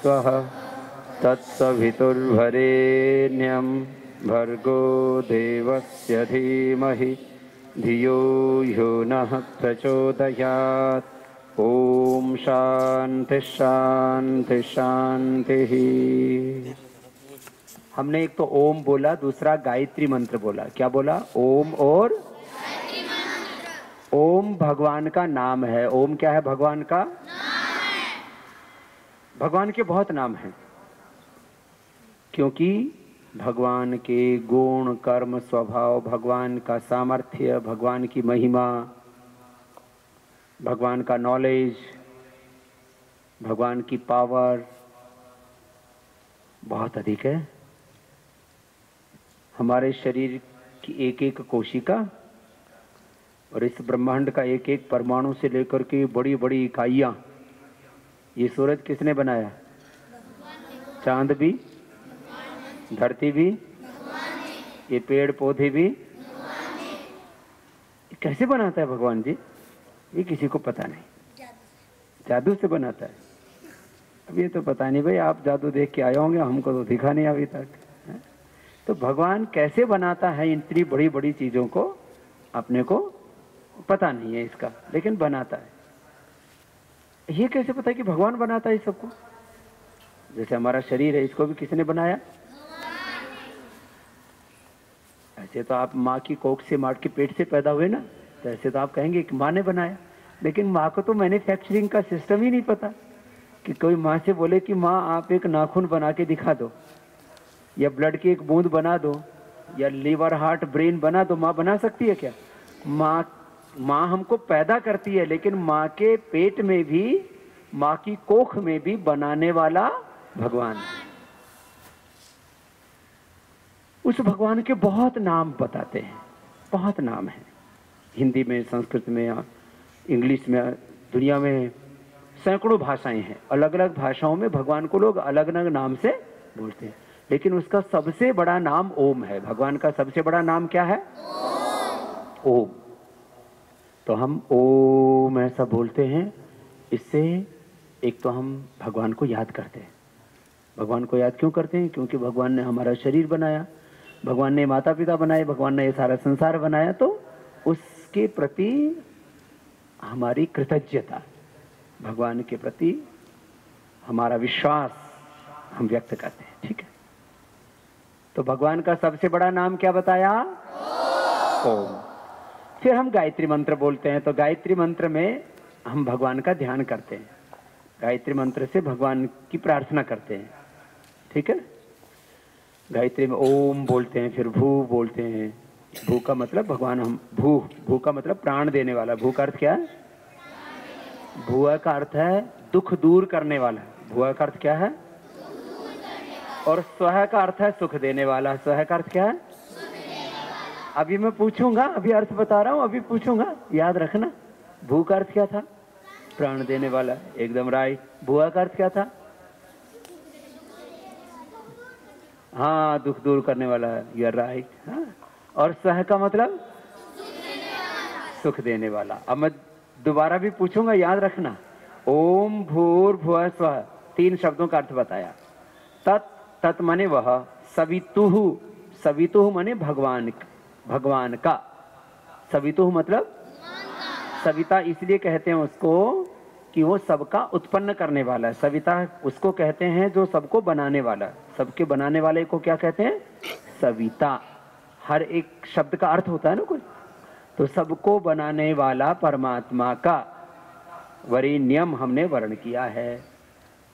स्वः तत्सवितुर्वरेण्यं भर्गो देवस्य धीमहि धियो यो नः प्रचोदयात्। ओम शांति शांति शांति। हमने एक तो ओम बोला, दूसरा गायत्री मंत्र बोला। क्या बोला? ओम और गायत्री मंत्र। ओम भगवान का नाम है। ओम क्या है? भगवान का नाम है। भगवान के बहुत नाम हैं, क्योंकि भगवान के गुण, कर्म, स्वभाव, भगवान का सामर्थ्य, भगवान की महिमा, भगवान का नॉलेज, भगवान की पावर बहुत अधिक है। हमारे शरीर की एक एक कोशिका और इस ब्रह्मांड का एक एक परमाणु से लेकर के बड़ी बड़ी इकाइयां, ये सूरज किसने बनाया? चांद भी, धरती भी, ये पेड़ पौधे भी, कैसे बनाता है भगवान जी? ये किसी को पता नहीं। जादू से बनाता है। अब ये तो पता नहीं भाई, आप जादू देख के आए होंगे, हमको तो दिखा नहीं अभी तक। तो भगवान कैसे बनाता है इतनी बड़ी बड़ी चीजों को, अपने को पता नहीं है इसका, लेकिन बनाता है। ये कैसे पता है कि भगवान बनाता है इस सबको? जैसे हमारा शरीर है, इसको भी किसने बनाया? ऐसे तो आप माँ की कोख से, माँ के पेट से पैदा हुए ना, तो ऐसे तो आप कहेंगे कि माँ ने बनाया। लेकिन माँ को तो मैन्युफैक्चरिंग का सिस्टम ही नहीं पता कि कोई माँ से बोले कि माँ आप एक नाखून बना के दिखा दो, या ब्लड की एक बूंद बना दो, या लीवर, हार्ट, ब्रेन बना दो। माँ बना सकती है क्या? माँ हमको पैदा करती है, लेकिन माँ के पेट में भी, माँ की कोख में भी बनाने वाला भगवान है। उस भगवान के बहुत नाम बताते हैं, बहुत नाम है। हिंदी में, संस्कृत में, इंग्लिश में, दुनिया में सैकड़ों भाषाएं हैं। अलग अलग भाषाओं में भगवान को लोग अलग अलग नाम से बोलते हैं, लेकिन उसका सबसे बड़ा नाम ओम है। भगवान का सबसे बड़ा नाम क्या है? ओम। तो हम ओम ऐसा बोलते हैं, इससे एक तो हम भगवान को याद करते हैं। भगवान को याद क्यों करते हैं? क्योंकि भगवान ने हमारा शरीर बनाया, भगवान ने माता पिता बनाए, भगवान ने ये सारा संसार बनाया, तो उसके प्रति हमारी कृतज्ञता, भगवान के प्रति हमारा विश्वास हम व्यक्त करते हैं। ठीक है, तो भगवान का सबसे बड़ा नाम क्या बताया? ओम। फिर हम गायत्री मंत्र बोलते हैं। तो गायत्री मंत्र में हम भगवान का ध्यान करते हैं, गायत्री मंत्र से भगवान की प्रार्थना करते हैं। ठीक है, गायत्री में ओम बोलते हैं, फिर भू बोलते हैं। भू का मतलब भगवान, हम भू का मतलब प्राण देने वाला। भू का अर्थ क्या है? भुआ का अर्थ है दुख दूर करने वाला। भुआ का अर्थ क्या है? और स्वह का अर्थ है सुख देने वाला। स्वह का अर्थ क्या है? अभी मैं पूछूंगा, अभी अर्थ बता रहा हूं, अभी पूछूंगा, याद रखना। भू का अर्थ क्या था? प्राण देने वाला, एकदम राइट। भुआ का अर्थ क्या था? हाँ, दुख दूर करने वाला, यू आर राइट। हाँ, और स्वह का मतलब सुख देने वाला। अब मैं दोबारा भी पूछूंगा, याद रखना। ओम भूर्भुवः स्वः, 3 शब्दों का अर्थ बताया। तत्, तत् माने वह, सवितुः, सवितुः माने भगवान, भगवान का। सवितुः मतलब सविता, इसलिए कहते हैं उसको कि वो सबका उत्पन्न करने वाला है। सविता उसको कहते हैं जो सबको बनाने वाला। सबके बनाने वाले को क्या कहते हैं? सविता। हर एक शब्द का अर्थ होता है ना कोई, तो सबको बनाने वाला परमात्मा का वरेण्यम हमने वर्ण किया है।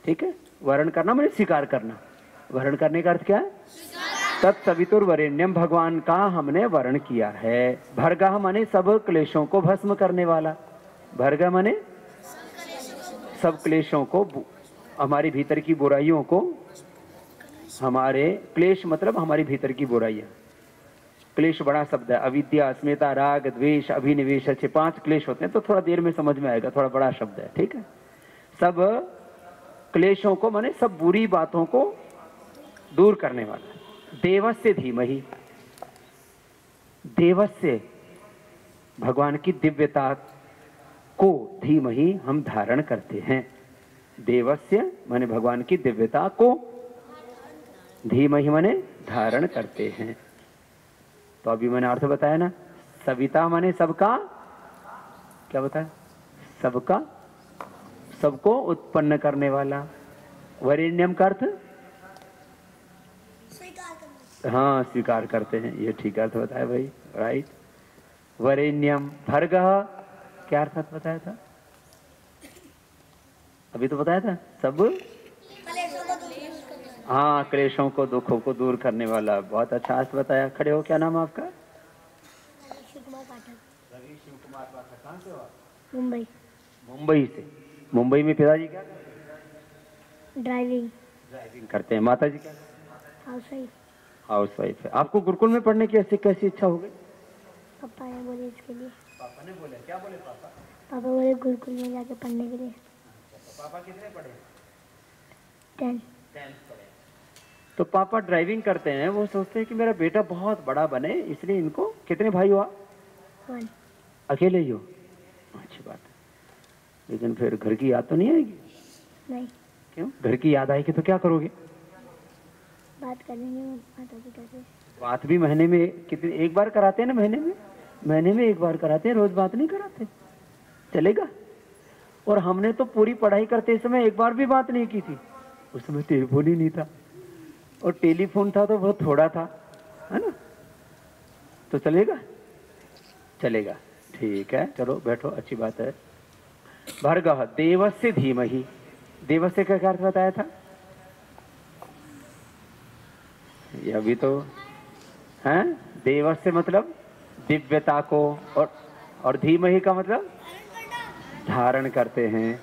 ठीक है, वर्ण करना माने स्वीकार करना। वर्ण करने का अर्थ क्या है? तत्सवितुर्वरेण्यम, भगवान का हमने वर्ण किया है। भर्गः माने सब क्लेशों को भस्म करने वाला। भर्गः माने सब क्लेशों को, हमारे भीतर की बुराइयों को, हमारे क्लेश मतलब हमारी भीतर की बुराइयां। क्लेश बड़ा शब्द है। अविद्या, अस्मिता, राग, द्वेष, अभिनिवेश, अच्छे 5 क्लेश होते हैं, तो थोड़ा देर में समझ में आएगा, थोड़ा बड़ा शब्द है। ठीक है, सब क्लेशों को माने सब बुरी बातों को दूर करने वाला। देवस्य धीमहि, देवस्य भगवान की दिव्यता को धीमहि हम धारण करते हैं। देवस्य माने भगवान की दिव्यता को, धीमहि माने धारण करते हैं। तो अभी मैंने अर्थ बताया ना, सविता माने सबका, क्या बताया, सबका, सबको उत्पन्न करने वाला। वरेण्यम का अर्थ, हाँ स्वीकार करते हैं, ये ठीक अर्थ बताया भाई, राइट। वरेण्यम भर्गः, क्या अर्थ बताया था, अभी तो बताया था, सब, हाँ क्लेशों को दुखों को दूर करने वाला, बहुत अच्छा अर्थ बताया। खड़े हो, क्या नाम है आपका? रवि शिव कुमार पाठक। कहाँ से हो आप? मुंबई। मुंबई से। मुंबई में पिताजी क्या करते हैं? ड्राइविंग करते हैं। माता जी क्या करते हैं? हाउस वाइफ है। आपको गुरुकुल में पढ़ने की ऐसी कैसी इच्छा हो गई? पापा ने बोले इसके लिए। पापा ने बोले, क्या बोले पापा? पापा बोले गुरुकुल में जाके पढ़ने के लिए। तो पापा कितने पढ़े? 10th पढ़े। तो पापा ड्राइविंग करते हैं, वो सोचते हैं कि मेरा बेटा बहुत बड़ा बने, इसलिए इनको, कितने भाई हो आप? 1। अकेले ही हो? अच्छी बात है। लेकिन फिर घर की याद तो नहीं आएगी? नहीं। क्यों? घर की याद आएगी तो क्या करोगे? बात करेंगे माता पिता से। बात भी महीने में कितनी, एक बार कराते हैं ना महीने में? महीने में एक बार कराते हैं, रोज बात नहीं कराते। चलेगा? और हमने तो पूरी पढ़ाई करते समय एक बार भी बात नहीं की थी। उस समय टेलीफोन ही नहीं था, और टेलीफोन था तो बहुत थोड़ा था, है ना? तो चलेगा? चलेगा, ठीक है, चलो बैठो, अच्छी बात है। भर्गः देवस्य धीमहि, देवस्य का क्या अर्थ बताया था? ये अभी तो हैं, देवस्य मतलब दिव्यता को, और धीमहि का मतलब धारण करते हैं।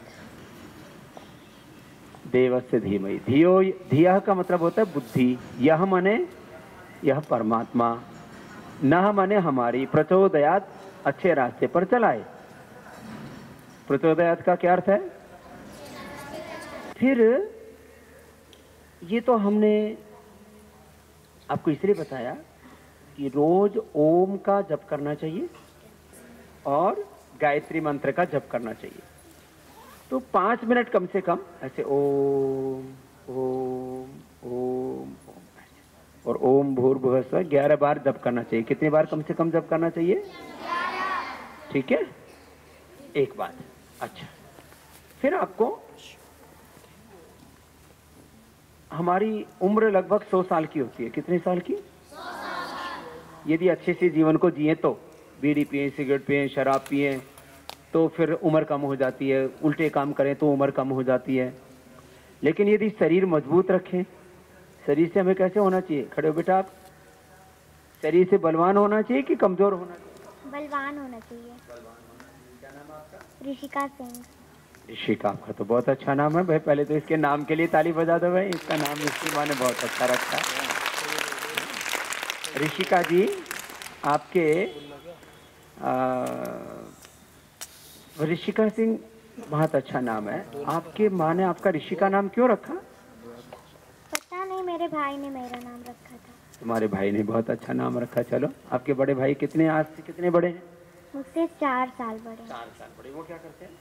देवस्य धीमहि, धियो, धियः का मतलब होता है बुद्धि, यह माने यह परमात्मा, नह माने हमारी, प्रचोदयात अच्छे रास्ते पर चलाए। प्रचोदयात का क्या अर्थ है? फिर ये तो हमने आपको इसलिए बताया कि रोज ओम का जप करना चाहिए और गायत्री मंत्र का जप करना चाहिए। तो 5 मिनट कम से कम ऐसे ओम ओम ओम, और ओम भूर्भुवः स्वः 11 बार जप करना चाहिए। कितनी बार कम से कम जप करना चाहिए? ठीक है, एक बात। अच्छा, फिर आपको, हमारी उम्र लगभग 100 साल की होती है। कितने साल की? 100 साल। यदि अच्छे से जीवन को जिए तो, बीड़ी पिए, सिगरेट पिए, शराब पिए, तो फिर उम्र कम हो जाती है। उल्टे काम करें तो उम्र कम हो जाती है। लेकिन यदि शरीर मजबूत रखें, शरीर से हमें कैसे होना चाहिए? खड़े हो बेटा आप। शरीर से बलवान होना चाहिए कि कमजोर होना चाहिए? बलवान होना चाहिए। क्या नाम है आपका? ऋषिका सिंह। ऋषिका, आपका तो बहुत अच्छा नाम है भाई। पहले तो इसके नाम के लिए ताली बजा दो भाई, इसका नाम इसकी माँ ने बहुत अच्छा रखा। ऋषिका जी, आपके ऋषिका सिंह बहुत अच्छा नाम है। आपके माँ ने आपका ऋषिका नाम क्यों रखा? पता नहीं, मेरे भाई ने मेरा नाम रखा था। तुम्हारे भाई ने बहुत अच्छा नाम रखा। चलो, आपके बड़े भाई कितने, आज से कितने बड़े हैं? मुझसे 4 साल बड़े। 4 साल बड़े। वो क्या करते हैं?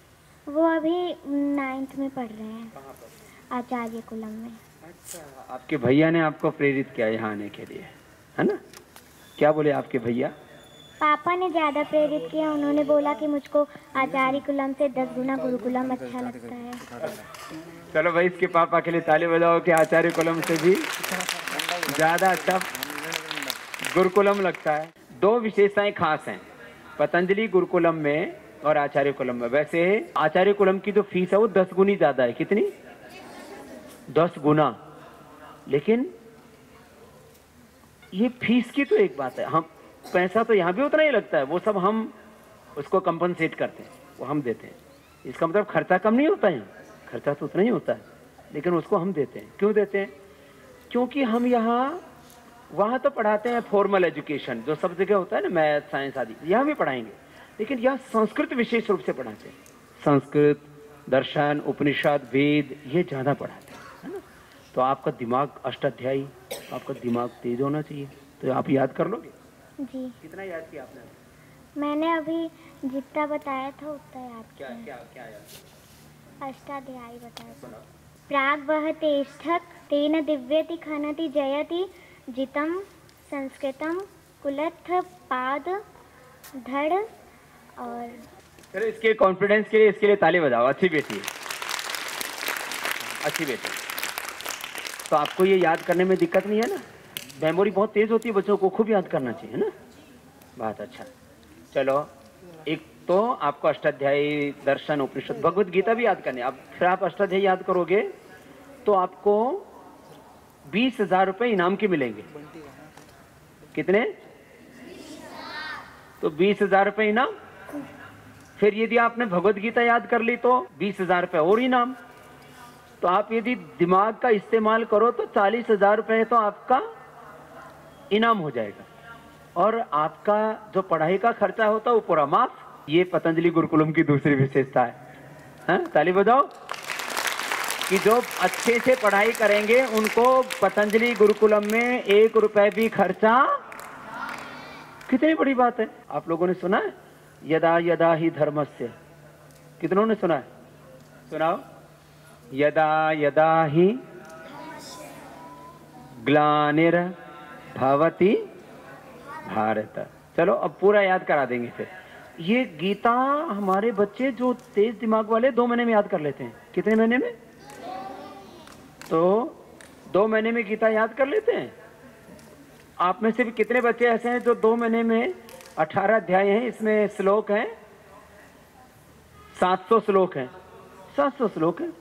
वो अभी 9th में पढ़ रहे हैं। कहाँ पर? आचार्य कुलम में। अच्छा, आपके भैया ने आपको प्रेरित किया यहाँ आने के लिए, है ना? क्या बोले आपके भैया? पापा ने ज्यादा प्रेरित किया। उन्होंने बोला कि मुझको आचार्य कुलम से 10 गुना गुरुकुलम अच्छा लगता है। चलो भाई, इसके पापा के लिए ताली बजाओ कि आचार्य कुलम से भी ज्यादा अच्छा गुरुकुलम लगता है। 2 विशेषताएं खास हैं पतंजलि गुरुकुलम में और आचार्य कुलम में। वैसे आचार्य कुलम की जो फीस है वो 10 गुनी ज्यादा है। कितनी? 10 गुना। लेकिन ये फीस की तो एक बात है, हम पैसा तो यहाँ भी उतना ही लगता है, वो सब हम उसको कंपनसेट करते हैं, वो हम देते हैं। इसका मतलब खर्चा कम नहीं होता है, खर्चा तो उतना ही होता है, लेकिन उसको हम देते हैं। क्यों देते हैं? क्योंकि हम यहाँ, वहाँ तो पढ़ाते हैं फॉर्मल एजुकेशन, जो सब जगह होता है ना, मैथ साइंस आदि, यहाँ भी पढ़ाएंगे। लेकिन यहाँ संस्कृत विशेष रूप से पढ़ाते हैं। संस्कृत, दर्शन, उपनिषद, वेद, ये ज़्यादा पढ़ाते हैं, है ना? तो आपका दिमाग अष्टाध्यायी, आपका दिमाग तेज होना चाहिए। तो आप याद कर लोगे जी। कितना याद किया आपने? मैंने अभी जितना बताया था उतना याद किया। क्या क्या क्या याद? अष्टाध्यायी बता। प्राग वह तिष्ठत् तेन दिव्यति खनति जयति जितं संस्कृतं कुलत्थ पाद धड़। और चलो इसके कॉन्फिडेंस के लिए इसके लिए ताली बजाओ। अच्छी बेटी है, अच्छी बेटी। तो आपको ये याद करने में दिक्कत नहीं है ना? मेमोरी बहुत तेज होती है, बच्चों को खूब याद करना चाहिए ना। बहुत अच्छा। चलो, एक तो आपको अष्टाध्यायी, दर्शन, उपनिषद, भगवत गीता भी याद करनी है। अब फिर आप अष्टाध्यायी याद करोगे तो आपको 20,000 रुपए इनाम के मिलेंगे। कितने? तो 20,000 रुपए इनाम। फिर यदि आपने भगवत गीता याद कर ली तो 20,000 रुपए और इनाम। तो आप यदि दिमाग का इस्तेमाल करो तो 40,000 रुपए तो आपका इनाम हो जाएगा। और आपका जो पढ़ाई का खर्चा होता है वो पूरा माफ। ये पतंजलि गुरुकुलम की दूसरी विशेषता है। ताली बजाओ कि जो अच्छे से पढ़ाई करेंगे उनको पतंजलि गुरुकुलम में 1 रुपए भी खर्चा। कितनी बड़ी बात है। आप लोगों ने सुना है यदा यदा ही धर्मस्य? कितनों ने सुना है? सुनाओ। यदा यदा ही ग्लानिर भवति भारत। चलो अब पूरा याद करा देंगे। फिर ये गीता हमारे बच्चे जो तेज दिमाग वाले 2 महीने में याद कर लेते हैं। कितने महीने में? तो 2 महीने में गीता याद कर लेते हैं। आप में से भी कितने बच्चे ऐसे हैं जो 2 महीने में 18 अध्याय हैं, इसमें श्लोक हैं 700 श्लोक हैं, 700 श्लोक हैं,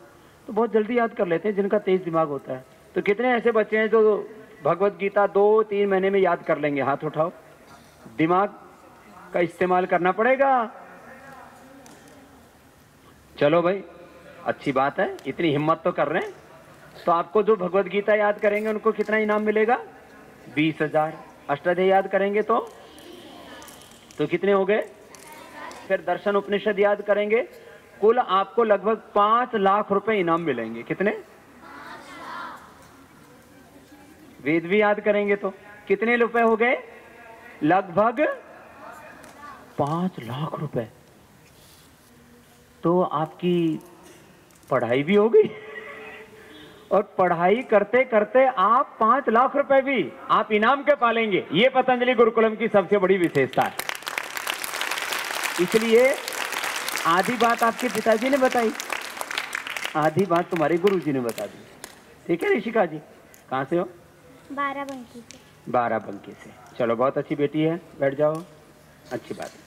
तो बहुत जल्दी याद कर लेते हैं जिनका तेज दिमाग होता है। तो कितने ऐसे बच्चे हैं जो भगवत गीता 2-3 महीने में याद कर लेंगे? हाथ उठाओ। दिमाग का इस्तेमाल करना पड़ेगा। चलो भाई, अच्छी बात है, इतनी हिम्मत तो कर रहे हैं। तो आपको जो भगवत गीता याद करेंगे उनको कितना इनाम मिलेगा? 20,000। अष्टाध्यायी याद करेंगे तो कितने हो गए? फिर दर्शन उपनिषद याद करेंगे, कुल आपको लगभग 5 लाख रुपए इनाम मिलेंगे। कितने? वेद भी याद करेंगे तो कितने रुपए हो गए? लगभग 5 लाख रुपए। तो आपकी पढ़ाई भी हो गई और पढ़ाई करते करते आप 5 लाख रुपए भी आप इनाम के पालेंगे। ये पतंजलि गुरुकुलम की सबसे बड़ी विशेषता है। इसलिए आधी बात आपके पिताजी ने बताई, आधी बात तुम्हारे गुरुजी ने बता दी। ठीक है ऋषिका जी? कहाँ से हो? बाराबंकी से। बाराबंकी से। चलो बहुत अच्छी बेटी है, बैठ जाओ, अच्छी बात है।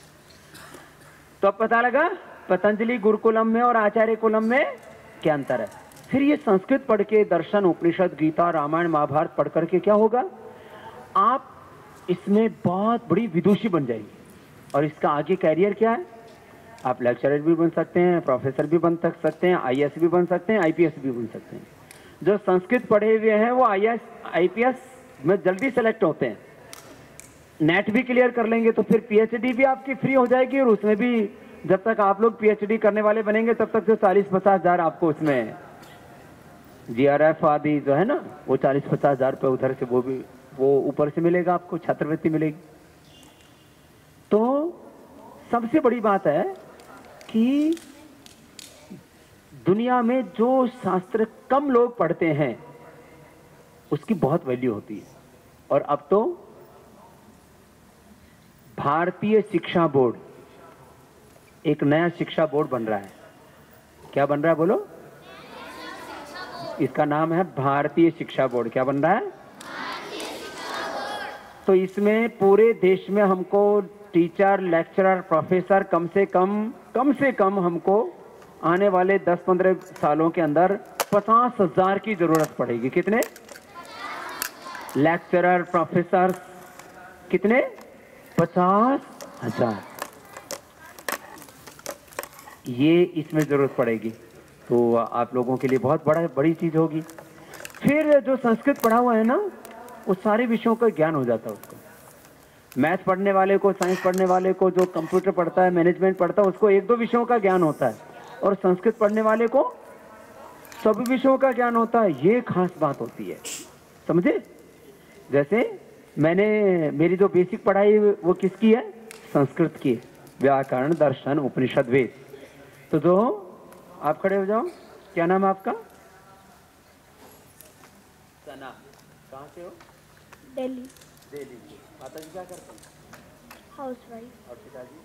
तो अब पता लगा पतंजलि गुरुकुलम में और आचार्य कुलम में क्या अंतर है। फिर ये संस्कृत पढ़ के, दर्शन, उपनिषद, गीता, रामायण, महाभारत पढ़ करके क्या होगा? आप इसमें बहुत बड़ी विदुषी बन जाएंगे। और इसका आगे कैरियर क्या है? आप लेक्चरर भी बन सकते हैं, प्रोफेसर भी बन सकते हैं, आईएएस भी बन सकते हैं, आईपीएस भी बन सकते हैं। जो संस्कृत पढ़े हुए हैं वो आईएएस, आईपीएस में जल्दी सेलेक्ट होते हैं। नेट भी क्लियर कर लेंगे तो फिर पीएचडी भी आपकी फ्री हो जाएगी। और उसमें भी जब तक आप लोग पीएचडी करने वाले बनेंगे तब तक जो 40-50 हजार आपको उसमें जीआरएफ आदि जो है ना, वो 40-50 हजार रुपये उधर से वो ऊपर से मिलेगा, आपको छात्रवृत्ति मिलेगी। तो सबसे बड़ी बात है कि दुनिया में जो शास्त्र कम लोग पढ़ते हैं उसकी बहुत वैल्यू होती है। और अब तो भारतीय शिक्षा बोर्ड, एक नया शिक्षा बोर्ड बन रहा है। क्या बन रहा है बोलो? इसका नाम है भारतीय शिक्षा बोर्ड। क्या बन रहा है? तो इसमें पूरे देश में हमको टीचर, लेक्चरर, प्रोफेसर कम से कम हमको आने वाले 10-15 सालों के अंदर 50,000 की जरूरत पड़ेगी। कितने? लेक्चरर, प्रोफेसर कितने? 50,000। ये इसमें जरूरत पड़ेगी। तो आप लोगों के लिए बहुत बड़ी चीज होगी। फिर जो संस्कृत पढ़ा हुआ है ना, वो सारे विषयों का ज्ञान हो जाता है उसको। मैथ पढ़ने वाले को, साइंस पढ़ने वाले को, जो कंप्यूटर पढ़ता है, मैनेजमेंट पढ़ता है, उसको 1-2 विषयों का ज्ञान होता है। और संस्कृत पढ़ने वाले को सब विषयों का ज्ञान होता है। ये खास बात होती है, समझे? जैसे मेरी जो बेसिक पढ़ाई वो किसकी है? संस्कृत की। व्याकरण, दर्शन, उपनिषद, वेद। तो जो आप खड़े हो जाओ। क्या नाम है आपका? सना। कहाँ से हो? दिल्ली। दिल्ली। माता जी क्या करते हैं? हाउसवाइफ। और पिताजी?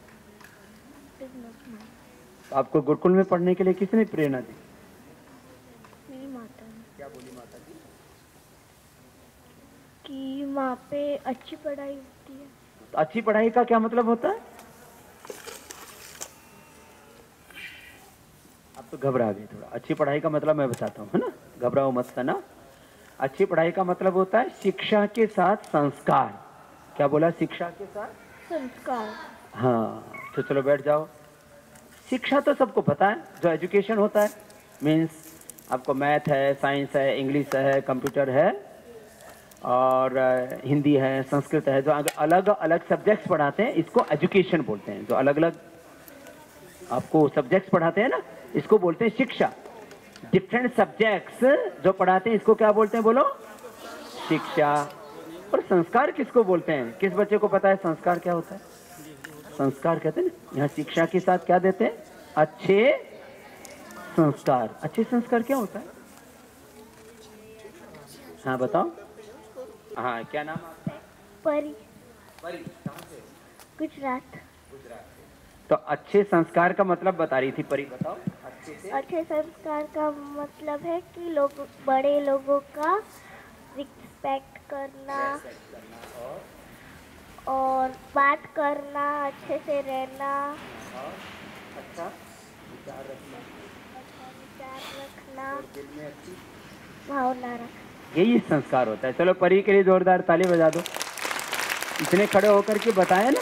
बिजनेसमैन। आपको गुरुकुल में पढ़ने के लिए किसने प्रेरणा दी? मेरी माता ने। क्या बोली माता जी? कि वहाँ पे अच्छी पढ़ाई होती है। तो अच्छी पढ़ाई का क्या मतलब होता है? आप तो घबरा गए थोड़ा। अच्छी पढ़ाई का मतलब मैं बताता हूँ, है ना, घबराओ मत सना। अच्छी पढ़ाई का मतलब होता है शिक्षा के साथ संस्कार। क्या बोला? शिक्षा के साथ संस्कार। हाँ, तो चलो बैठ जाओ। शिक्षा तो सबको पता है, जो एजुकेशन होता है मीन्स आपको मैथ है, साइंस है, इंग्लिश है, कंप्यूटर है और हिंदी है, संस्कृत है, जो अलग अलग सब्जेक्ट्स पढ़ाते हैं इसको एजुकेशन बोलते हैं। जो अलग अलग आपको सब्जेक्ट्स पढ़ाते हैं ना, इसको बोलते हैं शिक्षा। डिफरेंट सब्जेक्ट्स जो पढ़ाते हैं इसको क्या बोलते हैं? बोलो, शिक्षा। और संस्कार किसको बोलते हैं? किस बच्चे को पता है संस्कार क्या होता है? संस्कार कहते हैं ना, यहाँ शिक्षा के साथ क्या देते हैं? अच्छे संस्कार। अच्छे संस्कार क्या होता है? हाँ बताओ। हाँ, क्या नाम आपका? परी। परी। कहाँ से? गुजरात। गुजरात से। तो अच्छे संस्कार का मतलब बता रही थी परी, बताओ अच्छे से। अच्छे संस्कार का मतलब है कि लोग बड़े लोगों का रिस्पेक्ट करना और बात करना, अच्छे से रहना, अच्छा विचार रखना, रखना, दिल में अच्छी भावना रखना। यही संस्कार होता है। चलो परी के लिए जोरदार ताली बजा दो। इतने खड़े होकर के बताया ना।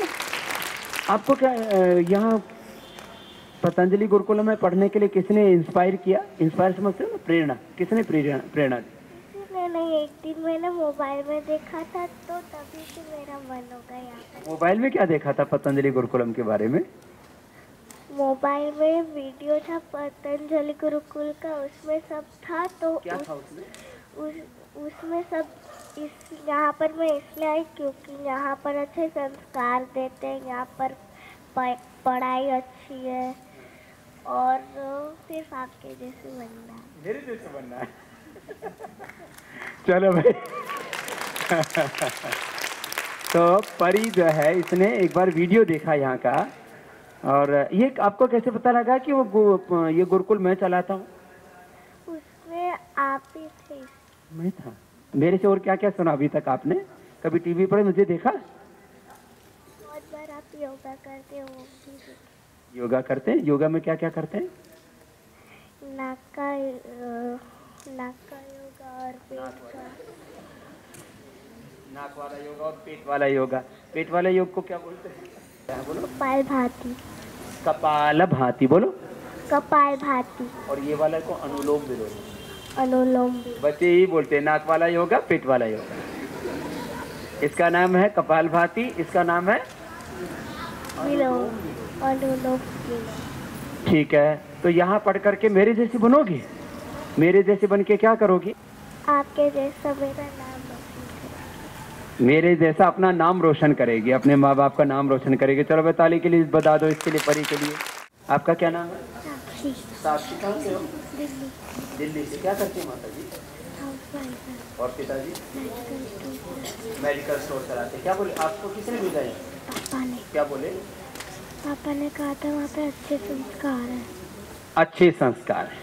आपको क्या यहाँ पतंजलि गुरुकुलम में पढ़ने के लिए किसने इंस्पायर किया? इंस्पायर समझते हो ना, प्रेरणा। किसने प्रेरणा दी? नहीं, एक दिन मैंने मोबाइल में देखा था तो तभी से मेरा मन हो गया यहाँ पर। मोबाइल में क्या देखा था पतंजलि गुरुकुलम के बारे में? मोबाइल में वीडियो था पतंजलि गुरुकुल का, उसमें सब था। तो क्या था उसमें? उसमें सब यहाँ पर मैं इसलिए आई क्योंकि यहाँ पर अच्छे संस्कार देते हैं, यहाँ पर पढ़ाई अच्छी है और सिर्फ आपके जैसे बनना है। मेरे जैसे बनना है। चलो भाई। तो परी जो है इसने एक बार वीडियो देखा यहाँ का। और ये आपको कैसे पता लगा कि वो ये गुरुकुल मैं चलाता हूँ? उसमें आप ही थे। मैं था। मेरे से और क्या क्या सुना अभी तक आपने? कभी टीवी पर मुझे देखा? बहुत बार आप योगा करते हो। योगा करते हैं? योगा में क्या क्या करते हैं? नाक का योगा और पेट का। नाक वाला योगा और पेट वाला योगा। पेट वाला योग को क्या बोलते हैं? क्या बोलो? कपालभाति। कपालभाति बोलो। कपालभाति। और ये वाला को अनुलोम विलोम। अनुलोम। बच्चे ही बोलते हैं नाक वाला योगा, पेट वाला योगा। इसका नाम है कपालभाति, इसका नाम है विलोम। अनुलोम। ठीक है। तो यहाँ पढ़ करके मेरे जैसी बनोगी? मेरे जैसे बन के क्या करोगी? आपके जैसा मेरा नाम रोशन करेगी। मेरे जैसा अपना नाम रोशन करेगी, अपने माँ बाप का नाम रोशन करेगी। चलो बताली के लिए बता दो, इसके लिए परी के लिए। आपका क्या नाम है? साक्षी। साक्षी। कहाँ से हो? दिल्ली। दिल्ली से। क्या करती है माता जी? और पिताजी? मेडिकल स्टोर चलाते। क्या बोले आपको? किसने भेजा है? पापा ने। क्या बोले? पापा ने कहा था वहाँ पे अच्छे संस्कार हैं। अच्छे संस्कार हैं।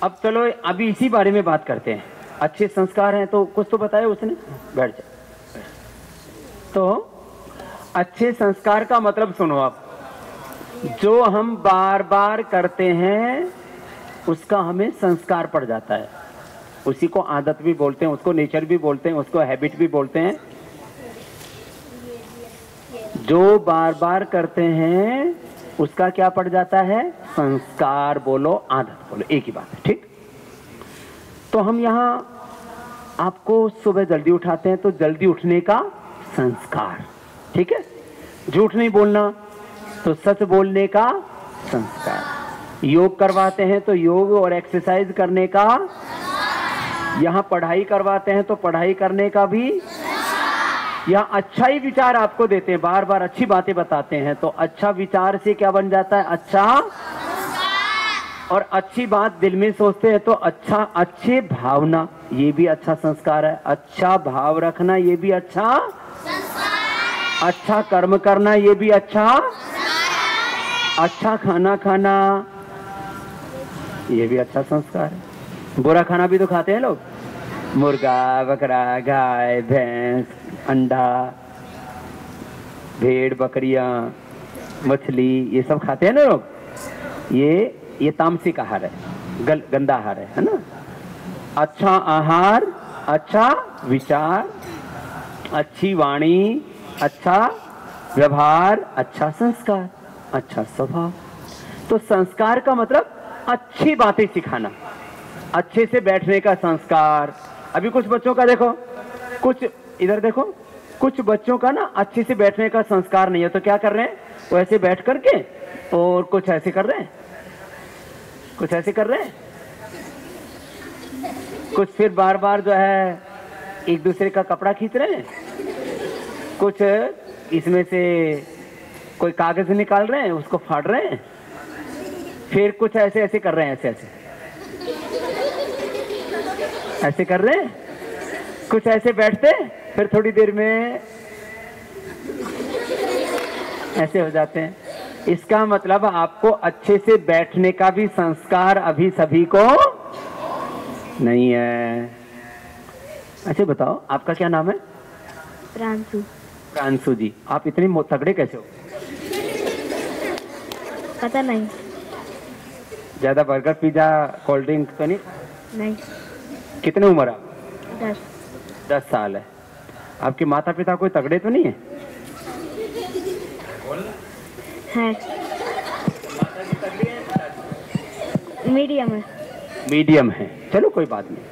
अब चलो अभी इसी बारे में बात करते हैं। अच्छे संस्कार हैं तो कुछ तो बताया उसने। बैठ जाओ। तो अच्छे संस्कार का मतलब सुनो आप। जो हम बार बार करते हैं उसका हमें संस्कार पड़ जाता है। उसी को आदत भी बोलते हैं, उसको नेचर भी बोलते हैं, उसको हैबिट भी बोलते हैं। जो बार बार करते हैं उसका क्या पड़ जाता है? संस्कार बोलो, आदत बोलो, एक ही बात है। ठीक। तो हम यहाँ आपको सुबह जल्दी उठाते हैं तो जल्दी उठने का संस्कार, ठीक है। झूठ नहीं बोलना तो सच बोलने का संस्कार। योग करवाते हैं तो योग और एक्सरसाइज करने का। यहाँ पढ़ाई करवाते हैं तो पढ़ाई करने का भी। यहाँ अच्छा ही विचार आपको देते हैं, बार बार अच्छी बातें बताते हैं तो अच्छा विचार से क्या बन जाता है? अच्छा। और अच्छी बात दिल में सोचते हैं तो अच्छा, अच्छे भावना ये भी अच्छा संस्कार है। अच्छा भाव रखना ये भी अच्छा संस्कार। अच्छा कर्म करना ये भी अच्छा संस्कार। अच्छा खाना खाना ये भी अच्छा संस्कार है। बुरा खाना भी तो खाते हैं लोग, मुर्गा, बकरा, गाय, भैंस, अंडा, भेड़, बकरियां, मछली, ये सब खाते हैं ना लोग। ये तामसिक आहार है, गंदा आहार है ना। अच्छा आहार, अच्छा विचार, अच्छी वाणी, अच्छा व्यवहार, अच्छा संस्कार, अच्छा स्वभाव। तो संस्कार का मतलब अच्छी बातें सिखाना, अच्छे से बैठने का संस्कार। अभी कुछ बच्चों का देखो, कुछ इधर देखो, कुछ बच्चों का ना अच्छे से बैठने का संस्कार नहीं है, तो क्या कर रहे हैं, वो ऐसे बैठ करके और कुछ ऐसे कर रहे हैं, कुछ ऐसे कर रहे हैं, कुछ फिर बार बार जो है एक दूसरे का कपड़ा खींच रहे हैं, कुछ इसमें से कोई कागज निकाल रहे हैं उसको फाड़ रहे हैं, फिर कुछ ऐसे ऐसे कर रहे हैं, ऐसे ऐसे ऐसे कर रहे हैं, कुछ ऐसे बैठते फिर थोड़ी देर में ऐसे हो जाते हैं। इसका मतलब आपको अच्छे से बैठने का भी संस्कार अभी सभी को नहीं है। अच्छा बताओ, आपका क्या नाम है? प्रांशु। प्रांशु जी, आप इतने तगड़े कैसे हो? पता नहीं। ज्यादा बर्गर, पिज्जा, कोल्ड ड्रिंक तो नहीं? नहीं। कितने उम्र आप? 10। 10 साल है। आपके माता पिता कोई तगड़े तो नहीं है? है। मीडियम है। मीडियम है, चलो कोई बात नहीं,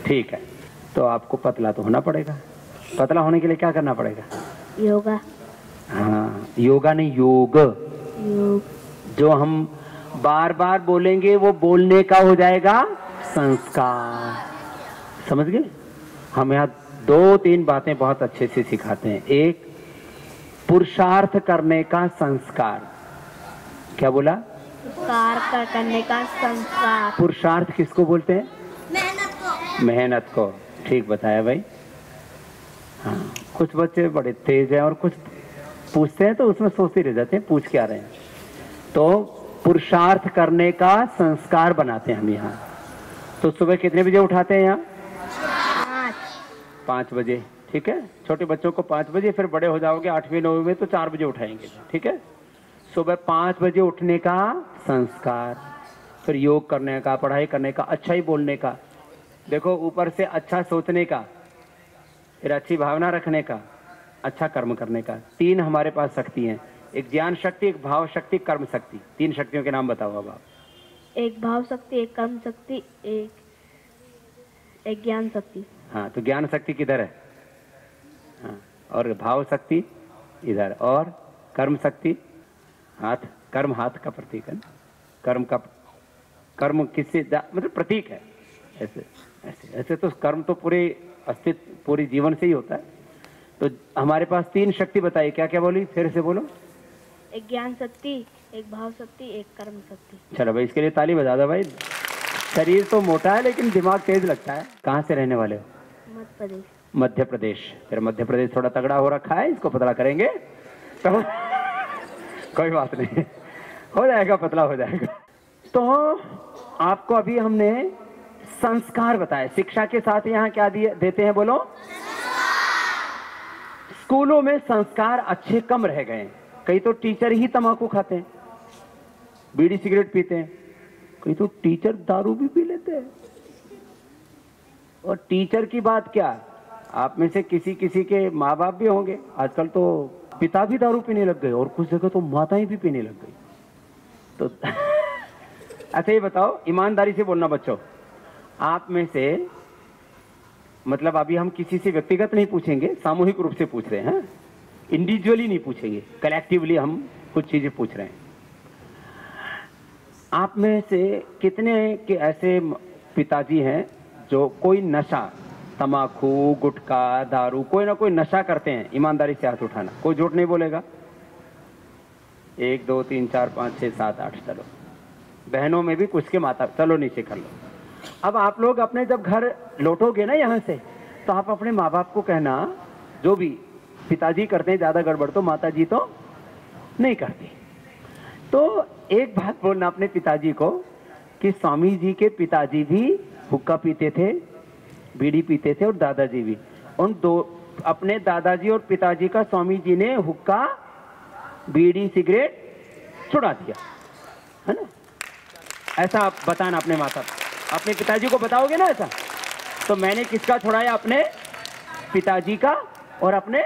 ठीक है। तो आपको पतला तो होना पड़ेगा। पतला होने के लिए क्या करना पड़ेगा? योगा। हाँ, योगा नहीं, योग। जो हम बार बार बोलेंगे वो बोलने का हो जाएगा संस्कार। समझ गए? हम यहाँ 2-3 बातें बहुत अच्छे से सिखाते हैं। एक, पुरुषार्थ करने का संस्कार। क्या बोला? कार्य करने का संस्कार। पुरुषार्थ किसको बोलते हैं? मेहनत को। मेहनत को, ठीक बताया भाई। हाँ, कुछ बच्चे बड़े तेज हैं और कुछ पूछते हैं तो उसमें सोचते रह जाते हैं पूछ क्या रहे हैं। तो पुरुषार्थ करने का संस्कार बनाते हैं हम यहाँ। तो सुबह कितने बजे उठाते हैं यहाँ? 5 बजे, ठीक है। छोटे बच्चों को 5 बजे, फिर बड़े हो जाओगे 8वीं 9वीं में तो 4 बजे उठाएंगे, ठीक है। सुबह 5 बजे उठने का संस्कार, फिर योग करने का, पढ़ाई करने का, अच्छा ही बोलने का, देखो ऊपर से अच्छा सोचने का, फिर अच्छी भावना रखने का, अच्छा कर्म करने का। 3 हमारे पास शक्ति हैं, एक ज्ञान शक्ति, एक भाव शक्ति, कर्म शक्ति। 3 शक्तियों के नाम बताओ अब आप। एक भाव शक्ति, एक कर्म शक्ति, एक ज्ञान शक्ति। हाँ, तो ज्ञान शक्ति किधर है? हाँ, और भाव शक्ति इधर, और कर्म शक्ति हाथ, कर्म हाथ का प्रतीक है। कर्म का, कर्म किससे मतलब प्रतीक है। ऐसे ऐसे ऐसे तो कर्म तो पूरे अस्तित्व, पूरे जीवन से ही होता है। तो हमारे पास 3 शक्ति बताइए, क्या क्या बोली, फिर से बोलो। एक ज्ञान शक्ति, एक भाव शक्ति, एक कर्म शक्ति। चलो भाई, इसके लिए ताली बजा दो भाई। शरीर तो मोटा है लेकिन दिमाग तेज लगता है। कहाँ से रहने वाले हो? मध्य प्रदेश। मध्य प्रदेश। फिर मध्य प्रदेश थोड़ा तगड़ा हो रखा है, इसको पतला करेंगे तो कोई बात नहीं, हो जाएगा, पतला हो जाएगा। तो आपको अभी हमने संस्कार बताए। शिक्षा के साथ यहाँ क्या देते हैं बोलो? स्कूलों में संस्कार अच्छे कम रह गए। कई तो टीचर ही तंबाकू खाते हैं, बीड़ी सिगरेट पीते हैं, कई तो टीचर दारू भी पी लेते हैं। और टीचर की बात क्या, आप में से किसी किसी के माँ बाप भी होंगे, आजकल तो पिता भी दारू पीने लग गए और कुछ जगह तो माताएं भी पीने लग गई। तो अच्छा ये बताओ, ईमानदारी से बोलना बच्चों, आप में से, मतलब अभी हम किसी से व्यक्तिगत नहीं पूछेंगे, सामूहिक रूप से पूछ रहे हैं, इंडिविजुअली नहीं पूछेंगे, कलेक्टिवली हम कुछ चीजें पूछ रहे हैं। आप में से कितने के ऐसे पिताजी हैं जो कोई नशा, तम्बाकू, गुटखा, दारू, कोई ना कोई नशा करते हैं? ईमानदारी से हाथ उठाना, कोई झूठ नहीं बोलेगा। 1 2 3 4 5 6 7 8, चलो बहनों में भी कुछ के माता, चलो नीचे कर लो। अब आप लोग अपने जब घर लौटोगे ना यहाँ से, तो आप अपने माँ बाप को कहना, जो भी पिताजी करते हैं ज़्यादा गड़बड़ तो माता जी तो नहीं करती। तो एक बात बोलना अपने पिताजी को कि स्वामी जी के पिताजी भी हुक्का पीते थे, बीड़ी पीते थे, और दादाजी भी। उन दो अपने दादाजी और पिताजी का स्वामी जी ने हुक्का, बीड़ी, सिगरेट छुड़ा दिया, है ना। ऐसा आप बताना अपने माता, अपने पिताजी को बताओगे ना ऐसा, तो मैंने किसका छुड़ाया, अपने पिताजी का और अपने